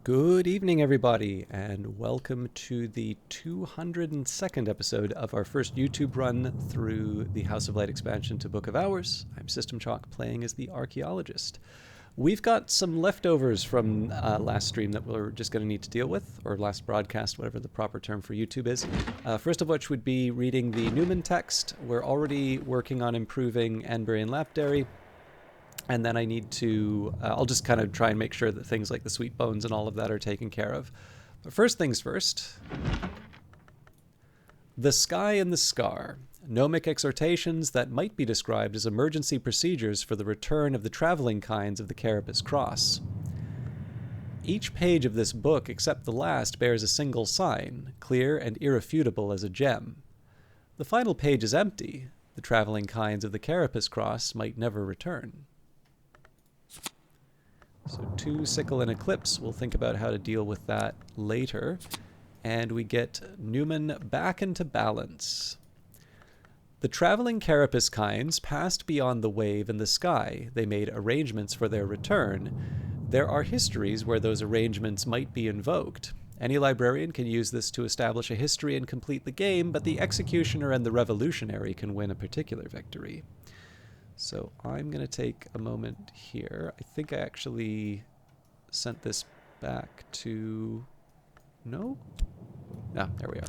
Good evening, everybody, and welcome to the 202nd episode of our first YouTube run through the House of Light expansion to Book of Hours. I'm System Chalk, playing as the Archaeologist. We've got some leftovers from last stream that we're just going to need to deal with, or last broadcast, whatever the proper term for YouTube is. First of which would be reading the Newman text. We're already working on improving Anbury and Lapdary. And then I need to, I'll just kind of try and make sure that things like the sweet bones and all of that are taken care of. But first things first. The Sky and the Scar. Gnomic exhortations that might be described as emergency procedures for the return of the traveling kinds of the Carapace Cross. Each page of this book, except the last, bears a single sign, clear and irrefutable as a gem. The final page is empty. The traveling kinds of the Carapace Cross might never return. So 2 Sickle and Eclipse, we'll think about how to deal with that later. And we get Newman back into balance. The traveling Carapace kinds passed beyond the wave and the sky. They made arrangements for their return. There are histories where those arrangements might be invoked. Any librarian can use this to establish a history and complete the game, but the executioner and the revolutionary can win a particular victory. So I'm going to take a moment here. I think I actually sent this back to... No? Ah, there we are.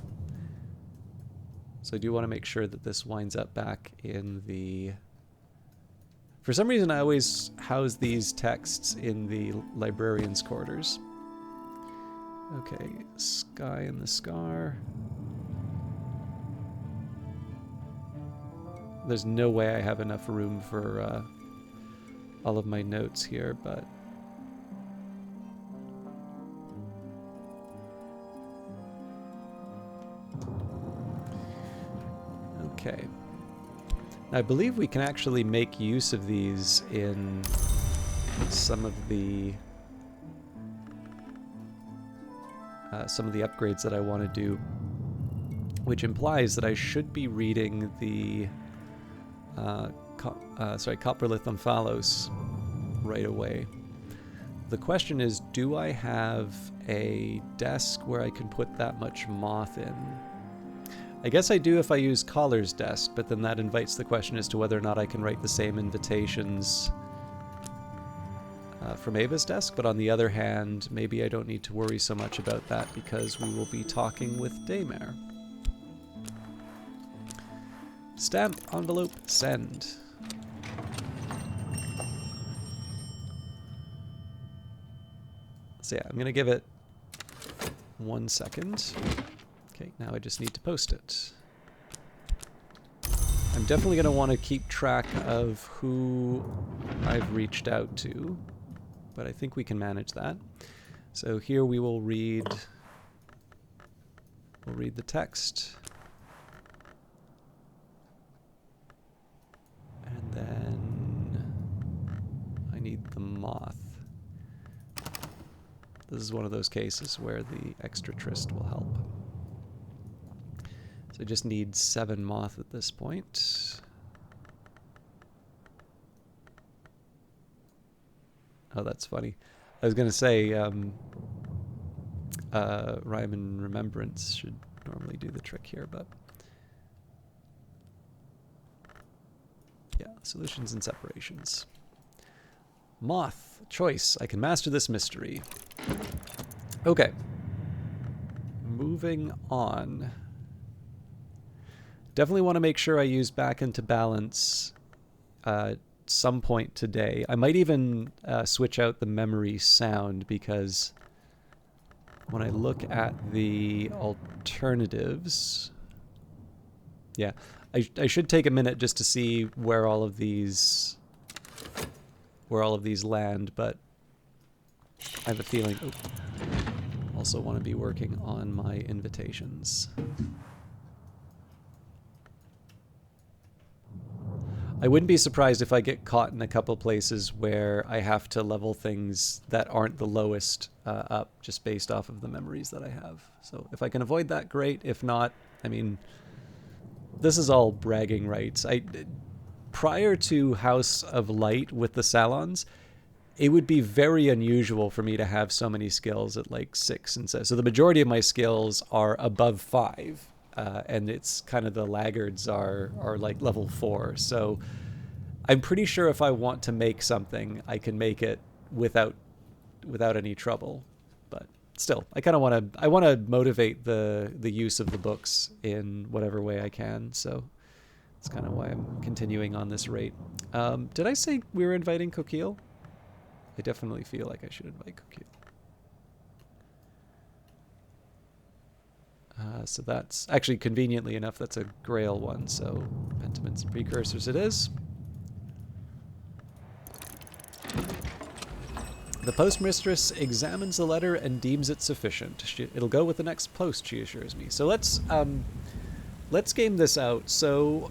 So I do want to make sure that this winds up back in the... For some reason, I always house these texts in the librarian's quarters. Okay, Sky and the Scar. There's no way I have enough room for all of my notes here, but... Okay. I believe we can actually make use of these in some of the upgrades that I want to do, which implies that I should be reading the Coprolith Omphalos right away. The question is, do I have a desk where I can put that much moth in? I guess I do if I use Collar's desk, but then that invites the question as to whether or not I can write the same invitations from Ava's desk, but on the other hand, maybe I don't need to worry so much about that because we will be talking with Daymare. Stamp, envelope, send. So yeah, I'm going to give it 1 second. Okay, now I just need to post it. I'm definitely going to want to keep track of who I've reached out to, but I think we can manage that. So here we will read the text. And then I need the moth. This is one of those cases where the extra tryst will help. So I just need 7 moth at this point. Oh, that's funny. I was going to say Rhyme and Remembrance should normally do the trick here, but... Yeah, solutions and separations. Moth, choice. I can master this mystery. Okay. Moving on. Definitely want to make sure I use back into balance some point today. I might even switch out the memory sound because when I look at the alternatives... Yeah. I should take a minute just to see where all of these land, but I have a feeling. Also want to be working on my invitations. I wouldn't be surprised if I get caught in a couple places where I have to level things that aren't the lowest up just based off of the memories that I have. So if I can avoid that, great. If not, I mean... This is all bragging rights. Prior to House of Light with the Salons, it would be very unusual for me to have so many skills at like 6 and 7. So the majority of my skills are above 5, and it's kind of the laggards are like level 4. So I'm pretty sure if I want to make something, I can make it without any trouble. But still, I kind of want to motivate the use of the books in whatever way I can. So that's kind of why I'm continuing on this rate. Did I say we were inviting Coquille? I definitely feel like I should invite Coquille. So that's actually, conveniently enough, that's a Grail one. So Pentiments and Precursors it is. The postmistress examines the letter and deems it sufficient. It'll go with the next post, she assures me. So let's game this out. So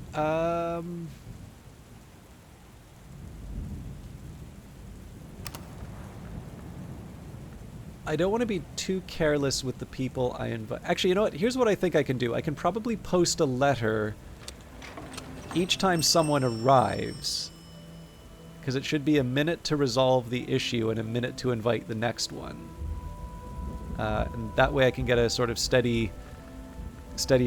I don't want to be too careless with the people I invite. Actually, you know what? Here's what I think I can do. I can probably post a letter each time someone arrives, because it should be a minute to resolve the issue and a minute to invite the next one. And that way I can get a sort of steady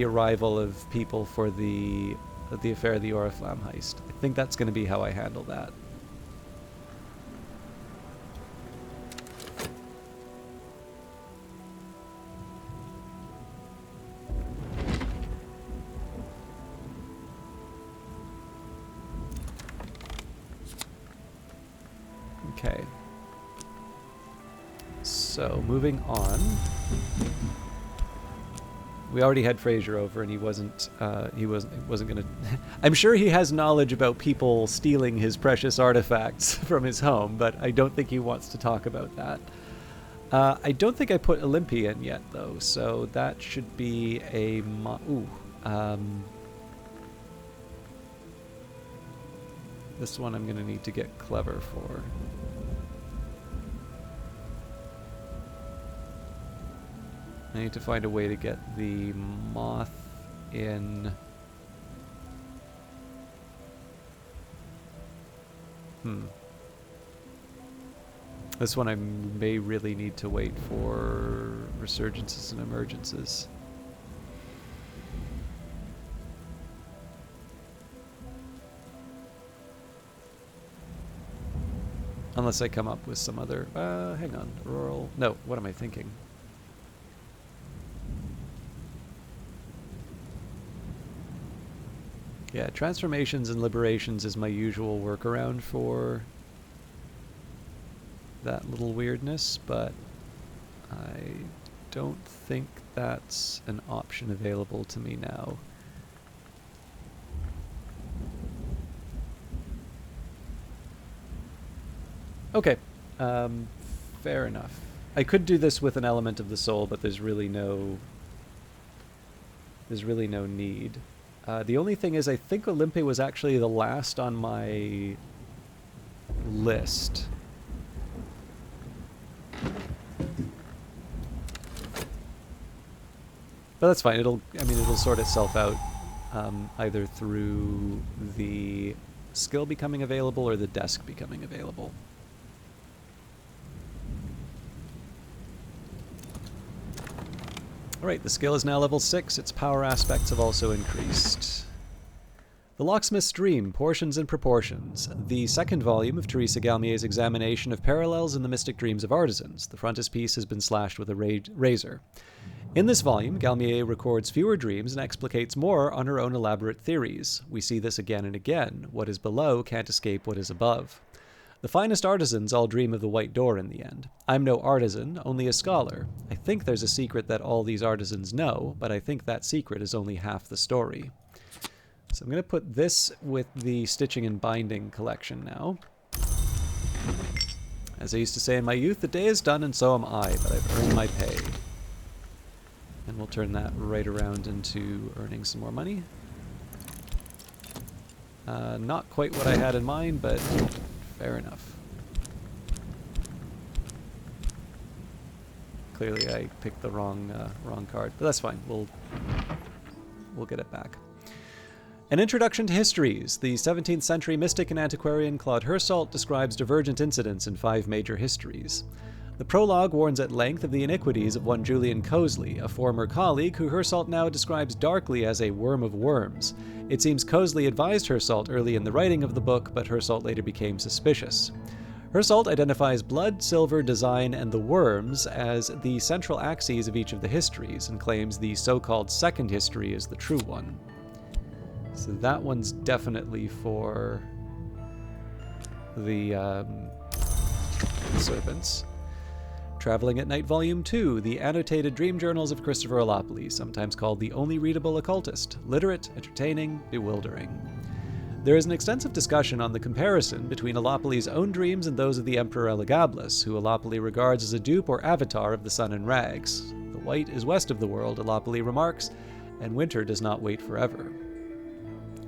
arrival of people for the affair of the Oriflamme heist. I think that's going to be how I handle that. Okay. So, moving on. We already had Fraser over, and he wasn't gonna... I'm sure he has knowledge about people stealing his precious artifacts from his home, but I don't think he wants to talk about that. I don't think I put Olympia in yet, though, so that should be a... This one I'm gonna need to get clever for. I need to find a way to get the moth in. This one I may really need to wait for resurgences and emergences. Unless I come up with some other... hang on. Rural... No, what am I thinking? Yeah, transformations and liberations is my usual workaround for that little weirdness, but I don't think that's an option available to me now. Okay, fair enough. I could do this with an element of the soul, but there's really no need. The only thing is, I think Olympia was actually the last on my list. But that's fine. It'll sort itself out, either through the skill becoming available or the desk becoming available. Alright, the skill is now level 6. Its power aspects have also increased. The Locksmith's Dream, Portions and Proportions. The second volume of Teresa Galmier's examination of parallels in the mystic dreams of artisans. The frontispiece has been slashed with a razor. In this volume, Galmier records fewer dreams and explicates more on her own elaborate theories. We see this again and again. What is below can't escape what is above. The finest artisans all dream of the white door in the end. I'm no artisan, only a scholar. I think there's a secret that all these artisans know, but I think that secret is only half the story. So I'm going to put this with the stitching and binding collection now. As I used to say in my youth, the day is done and so am I, but I've earned my pay. And we'll turn that right around into earning some more money. Not quite what I had in mind, but fair enough. Clearly I picked the wrong card, but that's fine. We'll get it back. An Introduction to Histories. The 17th century mystic and antiquarian Claude Hirsalt describes divergent incidents in 5 major histories. The prologue warns at length of the iniquities of one Julian Cosley, a former colleague who Hirsalt now describes darkly as a worm of worms. It seems Cosley advised Hirsalt early in the writing of the book, but Hirsalt later became suspicious. Hirsalt identifies blood, silver, design, and the worms as the central axes of each of the histories, and claims the so-called second history is the true one. So that one's definitely for the serpents. Traveling at Night Volume 2, The Annotated Dream Journals of Christopher Olopoli, sometimes called the only readable occultist. Literate, entertaining, bewildering. There is an extensive discussion on the comparison between Olopoli's own dreams and those of the Emperor Elagabalus, who Olopoli regards as a dupe or avatar of the sun in rags. The white is west of the world, Olopoli remarks, and winter does not wait forever.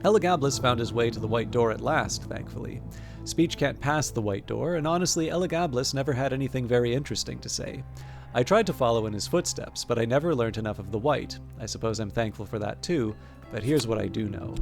Elagabalus found his way to the White Door at last, thankfully. Speech can't pass the White Door, and honestly, Elagabalus never had anything very interesting to say. I tried to follow in his footsteps, but I never learned enough of the White. I suppose I'm thankful for that too, but here's what I do know.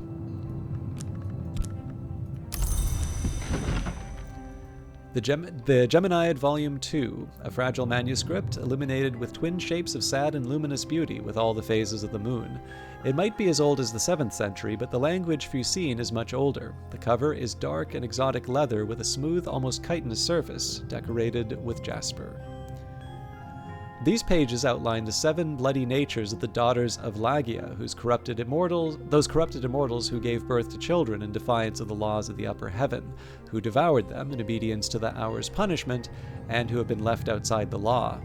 The Geminiad Volume 2, a fragile manuscript illuminated with twin shapes of sad and luminous beauty with all the phases of the moon. It might be as old as the 7th century, but the language Fusine is much older. The cover is dark and exotic leather with a smooth, almost chitinous surface, decorated with jasper. These pages outline the 7 bloody natures of the daughters of Lagia, those corrupted immortals who gave birth to children in defiance of the laws of the upper heaven, who devoured them in obedience to the hour's punishment, and who have been left outside the law.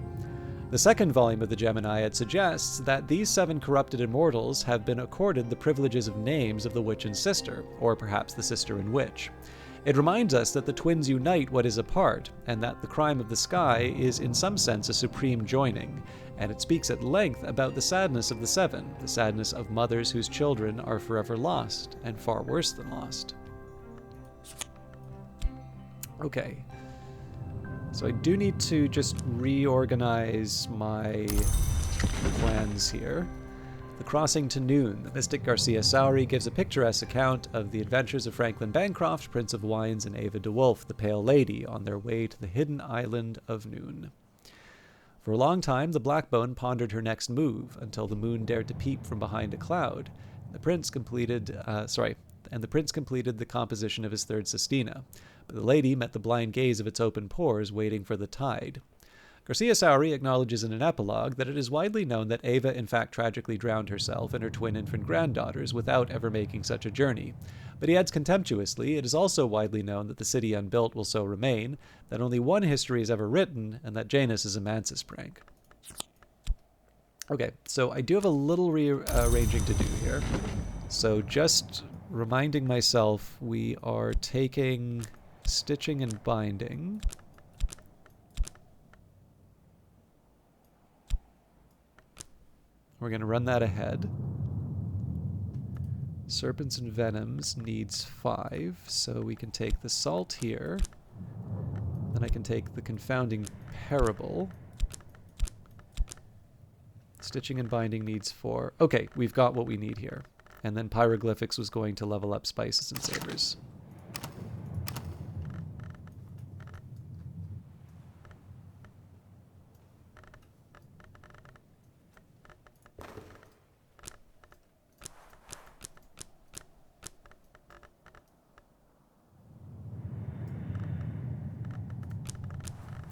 The second volume of the Geminiad suggests that these 7 corrupted immortals have been accorded the privileges of names of the witch and sister, or perhaps the sister and witch. It reminds us that the twins unite what is apart, and that the crime of the sky is in some sense a supreme joining, and it speaks at length about the sadness of the 7, the sadness of mothers whose children are forever lost, and far worse than lost. Okay. So I do need to just reorganize my plans here. The Crossing to Noon. The mystic Garcia Sauri gives a picturesque account of the adventures of Franklin Bancroft, Prince of Wines, and Ava de Wolf, the Pale Lady, on their way to the hidden island of Noon. For a long time, the Blackbone pondered her next move, until the moon dared to peep from behind a cloud. The prince completed the composition of his third sestina, but the lady met the blind gaze of its open pores, waiting for the tide. Garcia Sauri acknowledges in an epilogue that it is widely known that Ava in fact tragically drowned herself and her twin infant granddaughters without ever making such a journey. But he adds contemptuously, it is also widely known that the city unbuilt will so remain, that only one history is ever written, and that Janus is a Mansus prank. Okay, so I do have a little rearranging to do here. So just reminding myself, we are taking stitching and binding. We're going to run that ahead. Serpents and Venoms needs 5, so we can take the Salt here. Then I can take the Confounding Parable. Stitching and Binding needs 4. Okay, we've got what we need here. And then Pyroglyphics was going to level up Spices and Savors.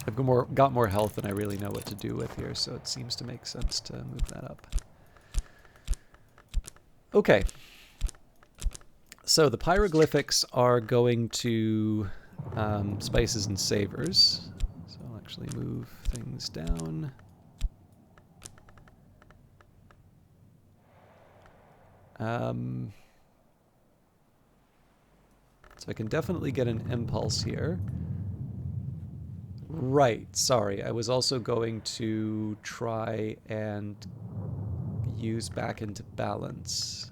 I've got more health than I really know what to do with here, so it seems to make sense to move that up. Okay. So the Pyroglyphics are going to Spices and Savors. So I'll actually move things down. So I can definitely get an impulse here. Right, sorry. I was also going to try and use back into balance.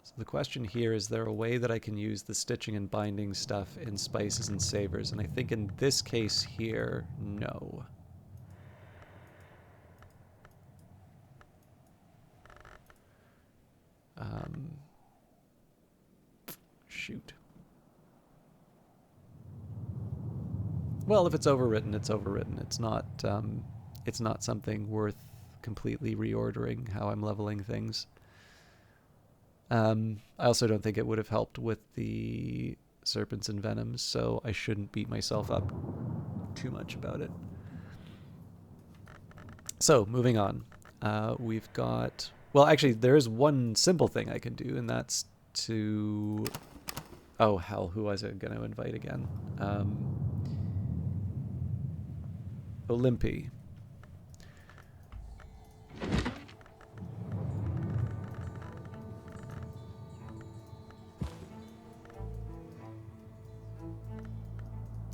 So the question here, is there a way that I can use the stitching and binding stuff in Spices and Savors? And I think in this case here, no. Shoot. Well, if it's overwritten, it's overwritten. It's not something worth completely reordering how I'm leveling things. I also don't think it would have helped with the serpents and venoms, so I shouldn't beat myself up too much about it. So, moving on. We've got... Well, actually, there is one simple thing I can do, and that's to... Oh, hell, who was I going to invite again? Olympi.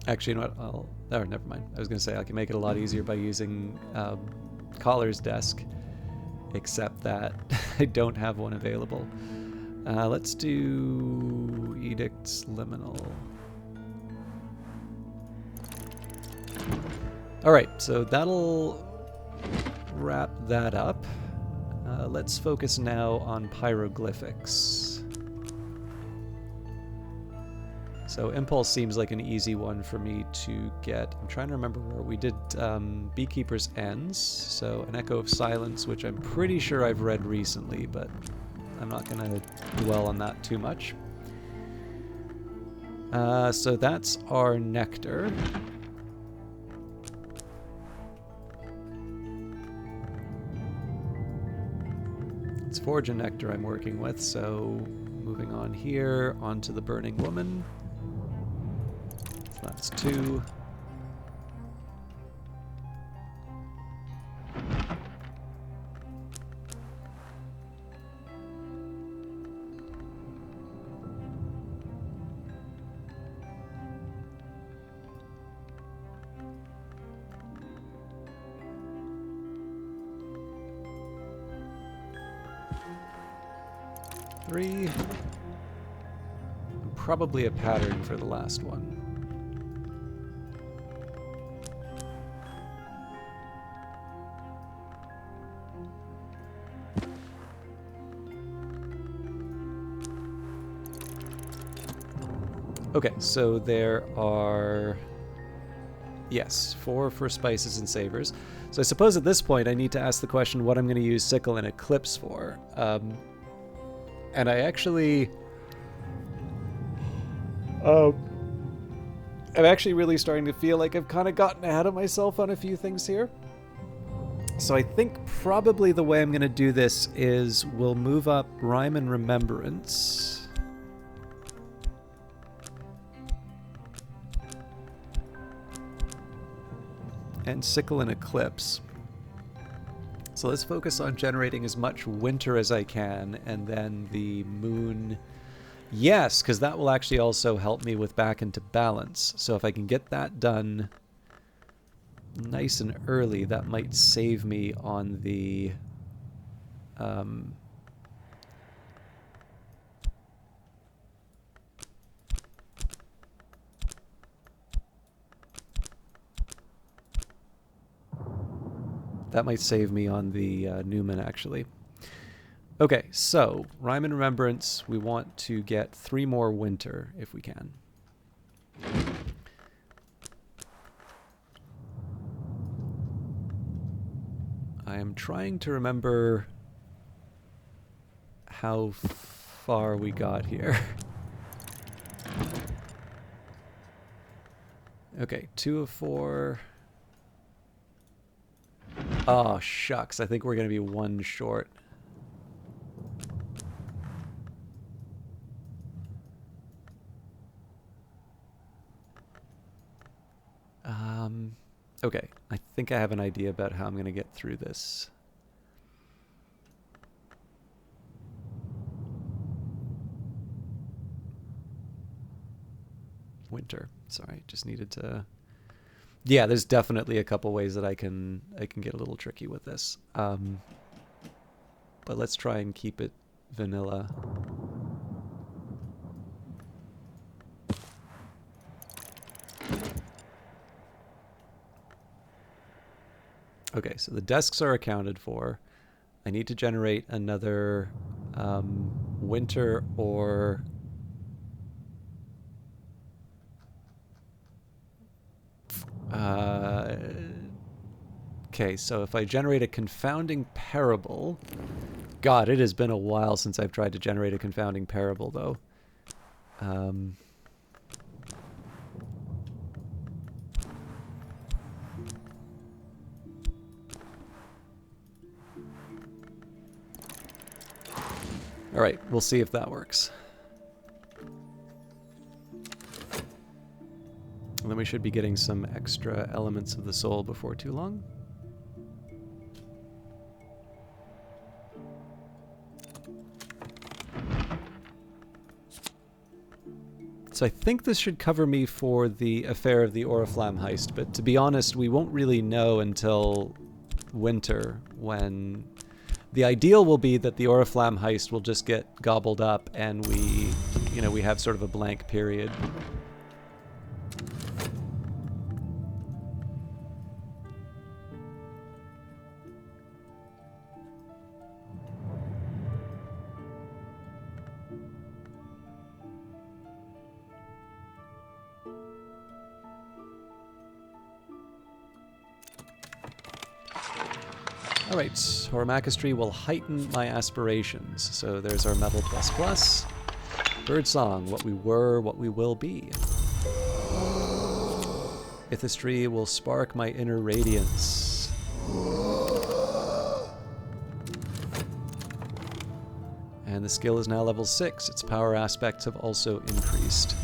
Actually, you know what? Oh, never mind. I was going to say I can make it a lot easier by using Collar's desk, except that I don't have one available. Let's do Edict's Liminal. Alright, so that'll wrap that up. Let's focus now on pyroglyphics. So Impulse seems like an easy one for me to get. I'm trying to remember where we did Beekeeper's Ends. So an Echo of Silence, which I'm pretty sure I've read recently, but I'm not going to dwell on that too much. So that's our Nectar. It's Forge and Nectar I'm working with, so moving on here, onto the Burning Woman. So that's 2. Three. And probably a pattern for the last one. Okay, so there are, yes, 4 for spices and savors. So I suppose at this point I need to ask the question what I'm going to use Sickle and Eclipse for. And I actually... I'm actually really starting to feel like I've kind of gotten ahead of myself on a few things here. So I think probably the way I'm going to do this is we'll move up Rhyme and Remembrance. And Sickle and Eclipse. So let's focus on generating as much winter as I can, and then the moon... Yes, because that will actually also help me with back into balance. So if I can get that done nice and early, that might save me on the... that might save me on the Newman, actually. Okay, so Rhyme and Remembrance, we want to get 3 more winter if we can. I am trying to remember how far we got here. Okay, 2 of 4. Oh, shucks. I think we're going to be 1 short. Okay, I think I have an idea about how I'm going to get through this. Winter. Sorry, just needed to... Yeah, there's definitely a couple ways that I can get a little tricky with this. But let's try and keep it vanilla. Okay, so the desks are accounted for. I need to generate another Winter or... okay, so if I generate a confounding parable... God, it has been a while since I've tried to generate a confounding parable, though. All right, we'll see if that works. And then we should be getting some extra elements of the soul before too long. So I think this should cover me for the affair of the Oriflamme heist, but to be honest, we won't really know until winter, when the ideal will be that the Oriflamme heist will just get gobbled up and we have sort of a blank period. Alright, Horomachistry will heighten my aspirations. So there's our metal ++. Birdsong, what we were, what we will be. Ithistry will spark my inner radiance. And the skill is now level 6. Its power aspects have also increased.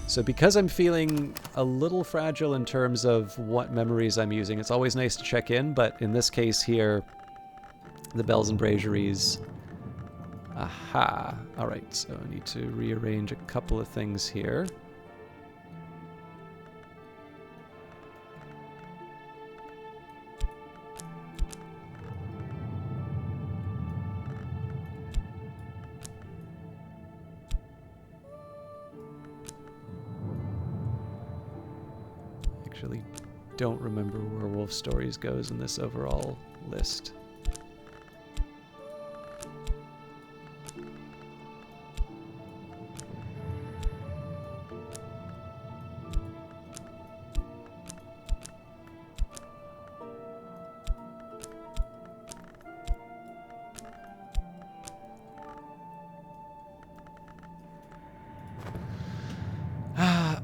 So because I'm feeling a little fragile in terms of what memories I'm using, it's always nice to check in, but in this case here, the bells and braziers. Aha. Alright, so I need to rearrange a couple of things here. Actually, don't remember where Wolf Stories goes in this overall list.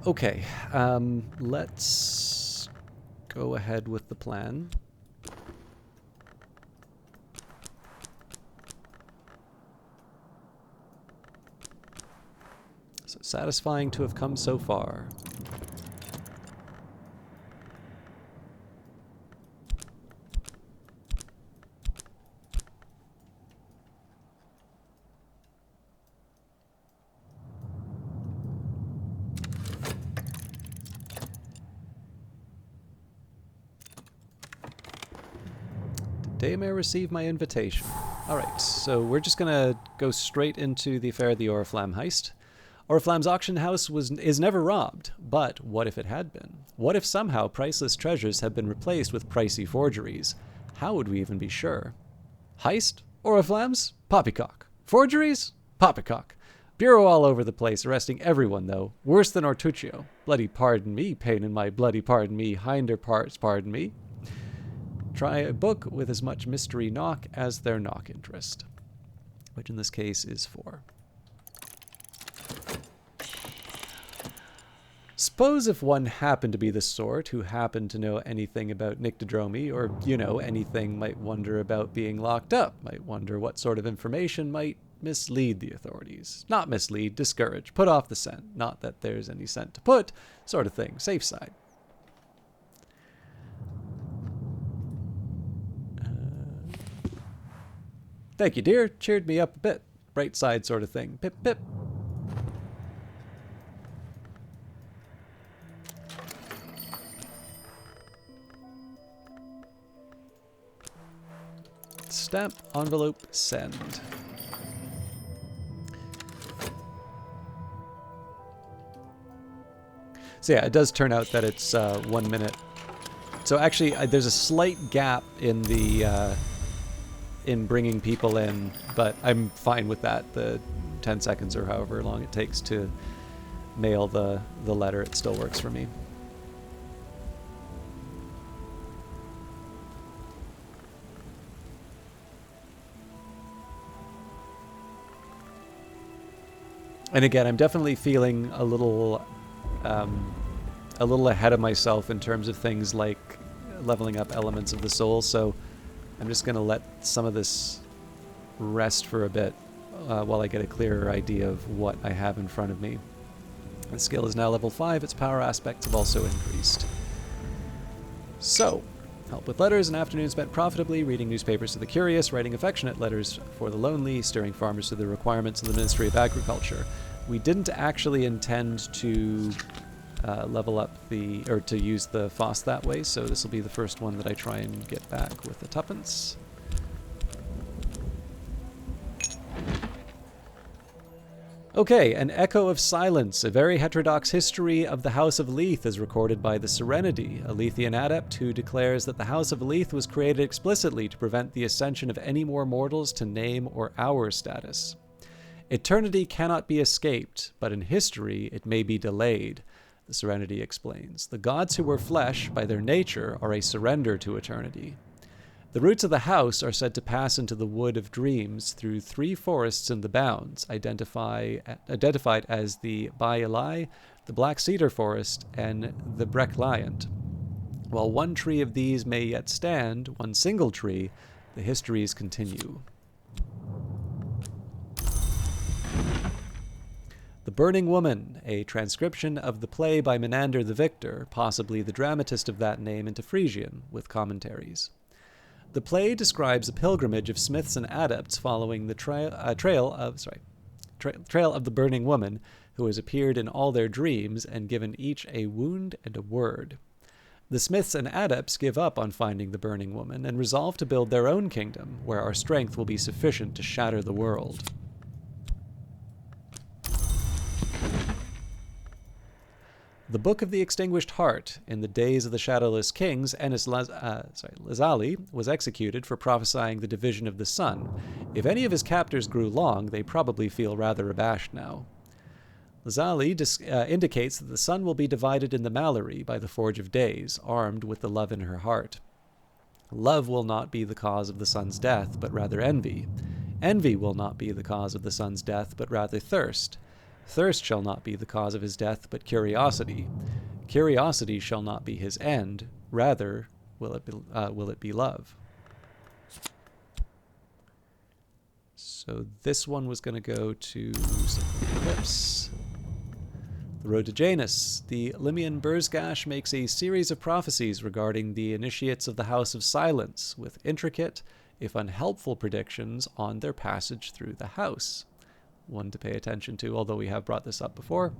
Okay, let's go ahead with the plan. So satisfying to have come so far. They may receive my invitation. Alright, so we're just gonna go straight into the affair of the Oriflamme heist. Oriflamme's auction house is never robbed, but what if it had been? What if somehow priceless treasures had been replaced with pricey forgeries? How would we even be sure? Heist? Oriflamme's? Poppycock. Forgeries? Poppycock. Bureau all over the place, arresting everyone, though. Worse than Ortuccio. Bloody pardon me, pain in my bloody pardon me, hinder parts pardon me. Try a book with as much mystery knock as their knock interest, which in this case is 4. Suppose if one happened to be the sort who happened to know anything about nyctodromy, or, anything, might wonder about being locked up, might wonder what sort of information might mislead the authorities. Not mislead, discourage, put off the scent. Not that there's any scent to put, sort of thing, safe side. Thank you, dear. Cheered me up a bit. Bright side sort of thing. Pip, pip. Stamp, envelope, send. So yeah, it does turn out that it's 1 minute. So actually, there's a slight gap in the in bringing people in, but I'm fine with that. The 10 seconds or however long it takes to mail the letter, it still works for me. And again, I'm definitely feeling a little ahead of myself in terms of things like leveling up elements of the soul, so I'm just going to let some of this rest for a bit while I get a clearer idea of what I have in front of me. The skill is now level 5, its power aspects have also increased. So, help with letters, an afternoon spent profitably, reading newspapers to the curious, writing affectionate letters for the lonely, steering farmers to the requirements of the Ministry of Agriculture. We didn't actually intend to level up or to use the FOSS that way, so this will be the first one that I try and get back with the tuppence. Okay, an echo of silence, a very heterodox history of the House of Leith is recorded by the Serenity, a Leithian adept who declares that the House of Leith was created explicitly to prevent the ascension of any more mortals to name or hour status. Eternity cannot be escaped, but in history it may be delayed, the Serenity explains. The gods who were flesh, by their nature, are a surrender to eternity. The roots of the house are said to pass into the Wood of Dreams through 3 forests in the Bounds, identified as the Bailai, the Black Cedar Forest, and the Breckliant. While one tree of these may yet stand, one single tree, the histories continue. The Burning Woman, a transcription of the play by Menander the Victor, possibly the dramatist of that name, into Frisian, with commentaries. The play describes a pilgrimage of smiths and adepts following the trail of the Burning Woman, who has appeared in all their dreams and given each a wound and a word. The smiths and adepts give up on finding the Burning Woman and resolve to build their own kingdom, where our strength will be sufficient to shatter the world. The Book of the Extinguished Heart, in the days of the Shadowless Kings, Ennis Lazali was executed for prophesying the division of the sun. If any of his captors grew long, they probably feel rather abashed now. Lazali indicates that the sun will be divided in the Mallory by the Forge of Days, armed with the love in her heart. Love will not be the cause of the sun's death, but rather envy. Envy will not be the cause of the sun's death, but rather thirst. Thirst shall not be the cause of his death, but curiosity. Curiosity shall not be his end, rather will it be love. So this one was going to go to Eclipse. The Road to Janus. The Limian Burzgash makes a series of prophecies regarding the initiates of the House of Silence, with intricate, if unhelpful, predictions on their passage through the house. One to pay attention to, although we have brought this up before.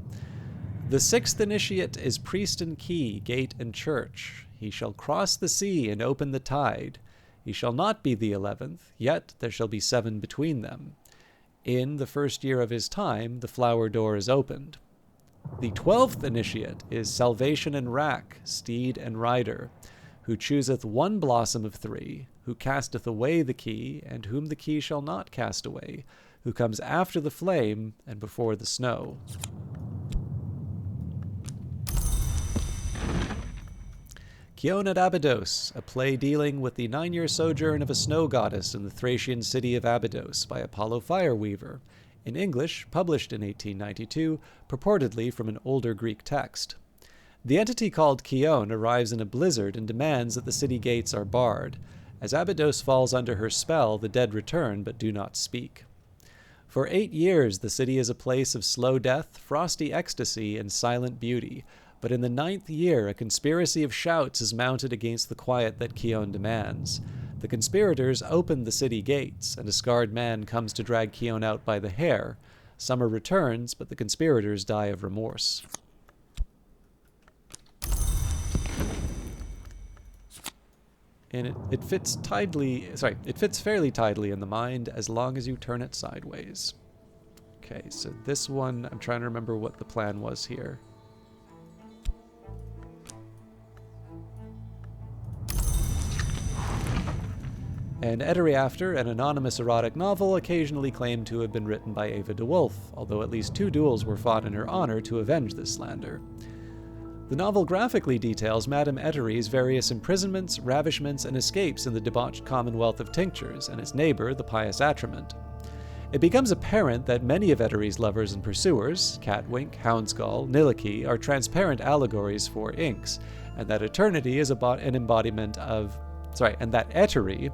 The 6th initiate is priest and key, gate and church. He shall cross the sea and open the tide. He shall not be the 11th, yet there shall be 7 between them. In the first year of his time, the flower door is opened. The 12th initiate is salvation and rack, steed and rider, who chooseth one blossom of 3, who casteth away the key, and whom the key shall not cast away, who comes after the flame and before the snow. Kion at Abydos, a play dealing with the 9-year sojourn of a snow goddess in the Thracian city of Abydos by Apollo Fireweaver, in English, published in 1892, purportedly from an older Greek text. The entity called Kion arrives in a blizzard and demands that the city gates are barred. As Abydos falls under her spell, the dead return but do not speak. For 8 years, the city is a place of slow death, frosty ecstasy, and silent beauty, but in the 9th year, a conspiracy of shouts is mounted against the quiet that Kion demands. The conspirators open the city gates, and a scarred man comes to drag Kion out by the hair. Summer returns, but the conspirators die of remorse. And it fits fairly tidily in the mind as long as you turn it sideways. Okay, so this one, I'm trying to remember what the plan was here. And Ettery After, an anonymous erotic novel occasionally claimed to have been written by Ava DeWolf, although at least 2 duels were fought in her honor to avenge this slander. The novel graphically details Madame Ettery's various imprisonments, ravishments, and escapes in the debauched Commonwealth of Tinctures and its neighbor, the Pious Atrament. It becomes apparent that many of Ettery's lovers and pursuers, Catwink, Houndskull, Niliki, are transparent allegories for inks, and that Eternity is an embodiment of... and that Ettery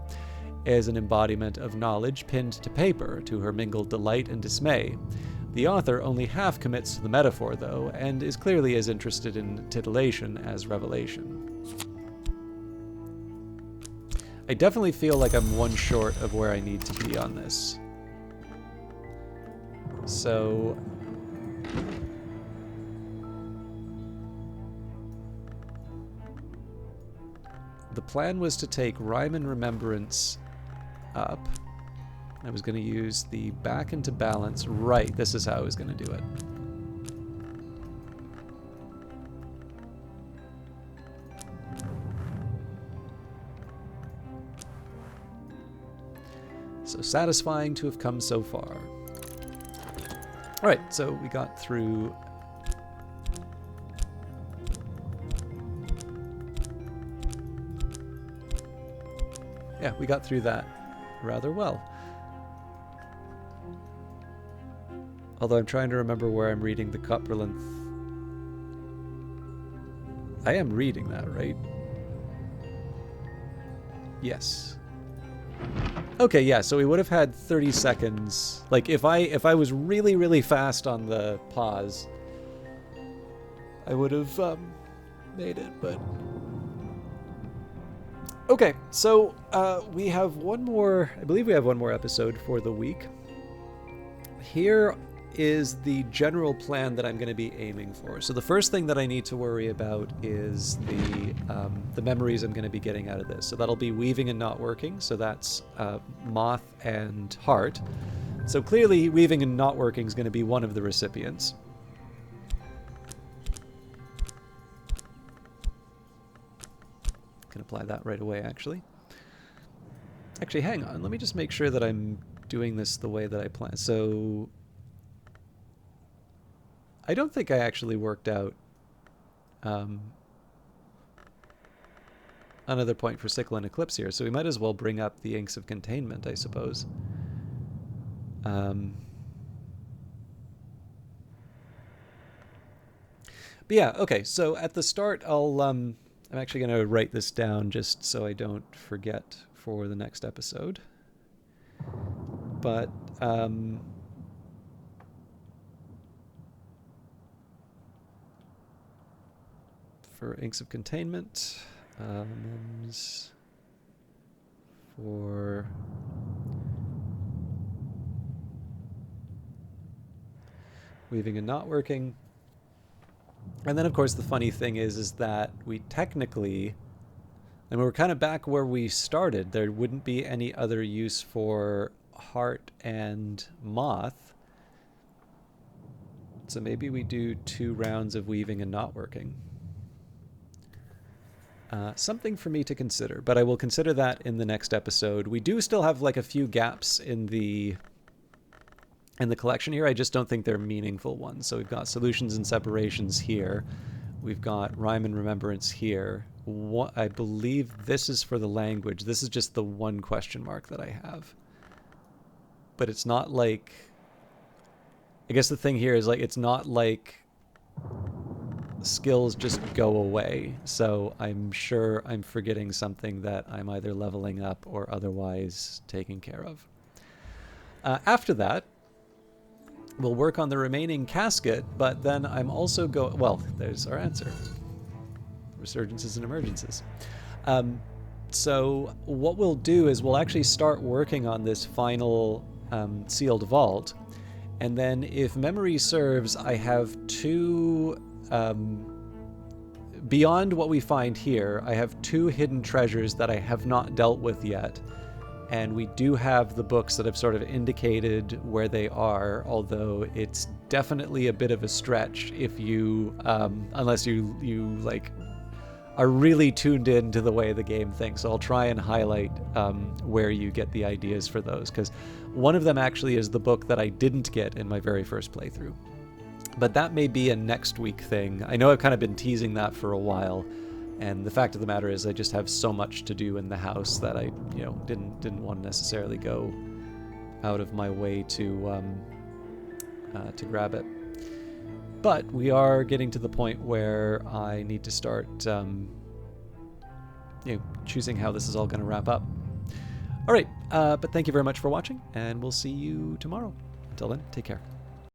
is an embodiment of knowledge pinned to paper, to her mingled delight and dismay. The author only half commits to the metaphor, though, and is clearly as interested in titillation as revelation. I definitely feel like I'm one short of where I need to be on this. So... the plan was to take Rhyme and Remembrance up. I was going to use the back into balance. Right, this is how I was going to do it. So satisfying to have come so far. Alright, so we got through... yeah, we got through that rather well. Although I'm trying to remember where I'm reading the Copperlinth. I am reading that, right? Yes. Okay, yeah, so we would have had 30 seconds. Like, if I was really, really fast on the pause, I would have made it, but... okay, so we have one more... I believe we have one more episode for the week. Here is the general plan that I'm going to be aiming for. So the first thing that I need to worry about is the memories I'm going to be getting out of this. So that'll be weaving and not working. So that's Moth and Heart. So clearly weaving and not working is going to be one of the recipients. Can apply that right away, actually. Actually, hang on. Let me just make sure that I'm doing this the way that I plan. So I don't think I actually worked out another point for Sickle and Eclipse here, so we might as well bring up the Inks of Containment, I suppose. But yeah, okay, so at the start, I'm actually going to write this down just so I don't forget for the next episode. But for Inks of Containment, MIMS for weaving and not working. And then, of course, the funny thing is that we technically, and we're kind of back where we started. There wouldn't be any other use for Heart and Moth. So maybe we do 2 rounds of weaving and not working. Something for me to consider, but I will consider that in the next episode. We do still have like a few gaps in the collection here. I just don't think they're meaningful ones. So we've got Solutions and Separations here. We've got Rhyme and Remembrance here. I believe this is for the language. This is just the one question mark that I have. But it's not like... I guess the thing here is like, it's not like skills just go away. So I'm sure I'm forgetting something that I'm either leveling up or otherwise taking care of. After that, we'll work on the remaining casket, but then I'm also well, there's our answer. Resurgences and emergences. So what we'll do is we'll actually start working on this final sealed vault, and then if memory serves, I have 2 beyond what we find here, I have 2 hidden treasures that I have not dealt with yet. And we do have the books that have sort of indicated where they are, although it's definitely a bit of a stretch if you, unless you like are really tuned in to the way the game thinks. So I'll try and highlight where you get the ideas for those, because one of them actually is the book that I didn't get in my very first playthrough. But that may be a next week thing. I know I've kind of been teasing that for a while, and the fact of the matter is I just have so much to do in the house that I, didn't want to necessarily go out of my way to grab it. But we are getting to the point where I need to start, choosing how this is all going to wrap up. All right, but thank you very much for watching, and we'll see you tomorrow. Until then, take care.